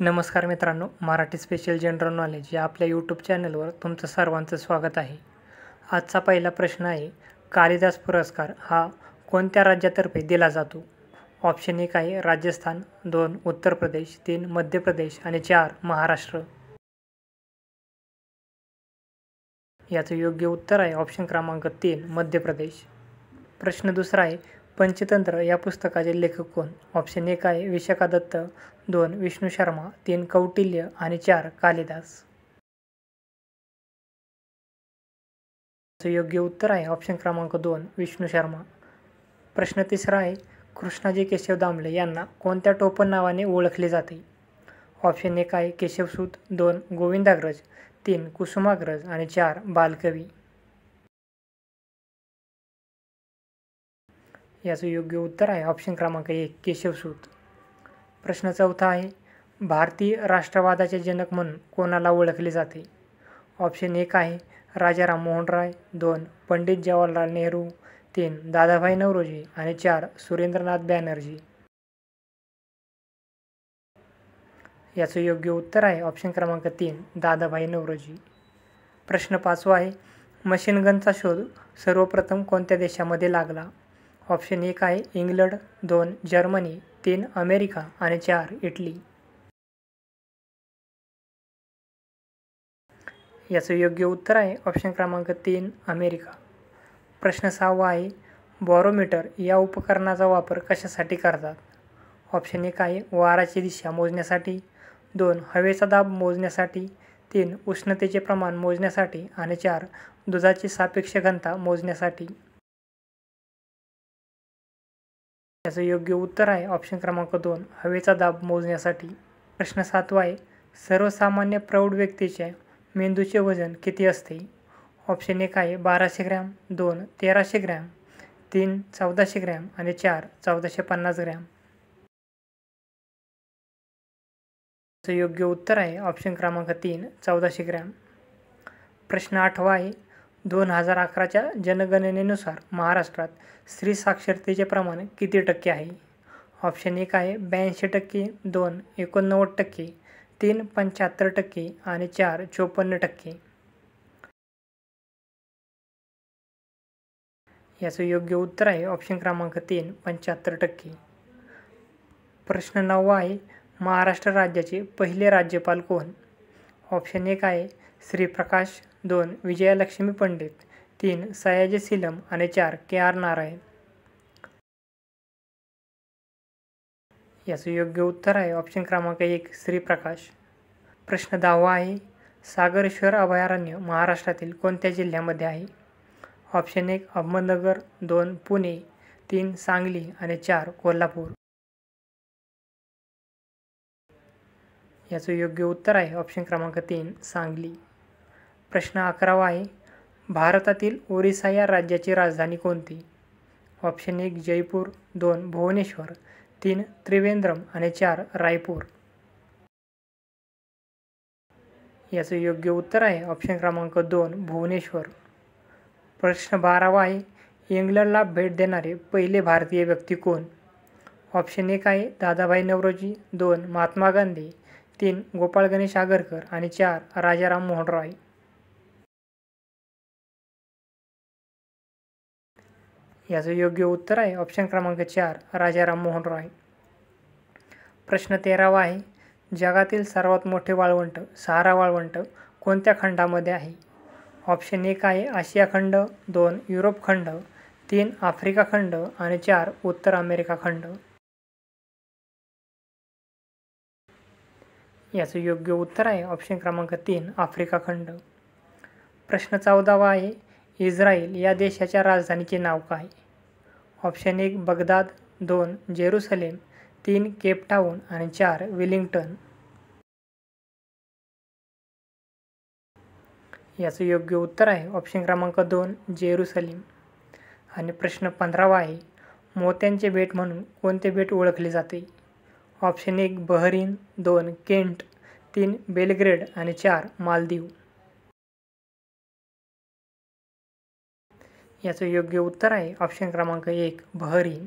नमस्कार मित्रांनो, Marathi special general knowledge या आपल्या यूट्यूब चॅनलवर तुमचं सर्वांचं स्वागत आहे. आजचा पहिला प्रश्न आहे, कालिदास पुरस्कार हा कोणत्या राज्यातर्फे दिला जातो? ऑप्शन 1 आहे राजस्थान, 2 उत्तर प्रदेश, 3 मध्य प्रदेश आणि 4 महाराष्ट्र. याचं योग्य उत्तर आहे ऑप्शन क्रमांक 3 मध्य प्रदेश. प्रश्न दुसरा आहे, पंचतंत्र या पुस्तकाचे लेखक कोण? ऑप्शन 1 आहे विशाखा दत्त, 2 विष्णू शर्मा, 3 कौटिल्य आणि 4 कालिदास. योग्य उत्तर आहे ऑप्शन क्रमांक 2 विष्णू शर्मा. प्रश्न तिसरा आहे, कृष्णाजी केशव दामले यांना कोणत्या टोपण नावाने ओळखले जाते? ऑप्शन 1 आहे केशवसूत, 2 गोविंदाग्रज, 3 कुसुमाग्रज आणि 4 बालकवी. याचं योग्य उत्तर आहे ऑप्शन क्रमांक 1 केशवसूत. प्रश्न चौथा आहे, भारतीय राष्ट्रवादाचे जनक म्हणून कोणाला ओळखले जाते? ऑप्शन 1 आहे राजा राममोहन राय, 2 पंडित जवाहरलाल नेहरू, 3 दादाभाई नौरोजी आणि 4 सुरेंद्रनाथ बॅनर्जी. याचं योग्य उत्तर आहे ऑप्शन क्रमांक 3 दादाभाई नौरोजी. प्रश्न पाचवा आहे, मशीन गनचा शोध सर्वप्रथम कोणत्या देशामध्ये लागला? ऑप्शन 1 आहे इंग्लंड, 2 जर्मनी, 3 अमेरिका आणि 4 इटली. याचं योग्य उत्तर आहे ऑप्शन क्रमांक 3 अमेरिका. प्रश्न 6 आहे, बॅरोमीटर या उपकरणाचा वापर कशासाठी करतात? ऑप्शन 1 आहे वाराची दिशा मोजण्यासाठी, 2 हवेचा दाब मोजण्यासाठी, 3 उष्णतेचे प्रमाण मोजण्यासाठी आणि 4 दुधाची सापेक्ष घनता मोजण्यासाठी. याचं योग्य उत्तर आहे ऑप्शन क्रमांक 2 हवेचा दाब मोजण्यासाठी. प्रश्न 7 आहे, सर्वसामान्य प्रौढ व्यक्तीच्या मेंदूचे वजन किती असते? ऑप्शन 1 आहे 1200 ग्रॅम, 2 1300 ग्रॅम, 3 1400 ग्रॅम आणि 4 1450 ग्रॅम. याचं योग्य उत्तर आहे ऑप्शन क्रमांक 3 1400 ग्रॅम. प्रश्न 8 आहे, 2011च्या जनगणनेनुसार महाराष्ट्रात स्त्री साक्षरतेचे प्रमाण किती टक्के आहे? ऑप्शन 1 आहे 82%, 2 89%, 3 75% आणि 4 54%. याचं योग्य उत्तर आहे ऑप्शन क्रमांक 3 75%. प्रश्न 9 आहे, महाराष्ट्र राज्याचे पहिले राज्यपाल कोण? ऑप्शन 1 आहे श्री प्रकाश, 2 विजयालक्ष्मी पंडित, 3 सयाजी सीलम आणि 4 KR नारायण. याचं योग्य उत्तर आहे ऑप्शन क्रमांक 1 श्री प्रकाश. प्रश्न 10 आहे, सागरेश्वर अभयारण्य महाराष्ट्रातील कोणत्या जिल्ह्यामध्ये आहे? ऑप्शन 1 अहमदनगर, 2 पुणे, 3 सांगली आणि 4 कोल्हापूर. याचं योग्य उत्तर आहे ऑप्शन क्रमांक 3 सांगली. प्रश्न 11 आहे, भारतातील ओरिसा या राज्याची राजधानी कोणती? ऑप्शन 1 जयपूर, 2 भुवनेश्वर, 3 त्रिवेंद्रम आणि 4 रायपूर. याचं योग्य उत्तर आहे ऑप्शन क्रमांक 2 भुवनेश्वर. प्रश्न 12 आहे, इंग्लंडला भेट देणारे पहिले भारतीय व्यक्ती कोण? ऑप्शन 1 आहे दादाभाई नौरोजी, 2 महात्मा गांधी, 3 गोपाळ गणेश आगरकर आणि 4 राजा राममोहन रॉय. याचं योग्य उत्तर आहे ऑप्शन क्रमांक 4 राजा राममोहन रॉय. प्रश्न 13 आहे, जगातील सर्वात मोठे वाळवंट सहारा वाळवंट कोणत्या खंडामध्ये आहे? ऑप्शन 1 आहे आशिया खंड, 2 युरोप खंड, 3 आफ्रिका खंड आणि 4 उत्तर अमेरिका खंड. याचं योग्य उत्तर आहे ऑप्शन क्रमांक 3 आफ्रिका खंड. प्रश्न 14 आहे, इस्रायल या देशाच्या राजधानीचे नाव काय? ऑप्शन 1 बगदाद, 2 जेरुसलेम, 3 केपटाऊन आणि 4 वेलिंग्टन. याचं योग्य उत्तर आहे ऑप्शन क्रमांक 2 जेरुसलेम. आणि प्रश्न 15 आहे, मोत्यांचे बेट म्हणून कोणते बेट ओळखले जाते? ऑप्शन 1 बहरीन, 2 केंट, 3 बेलग्रेड आणि 4 मालदीव. याचं योग्य उत्तर आहे ऑप्शन क्रमांक 1 बहरीन.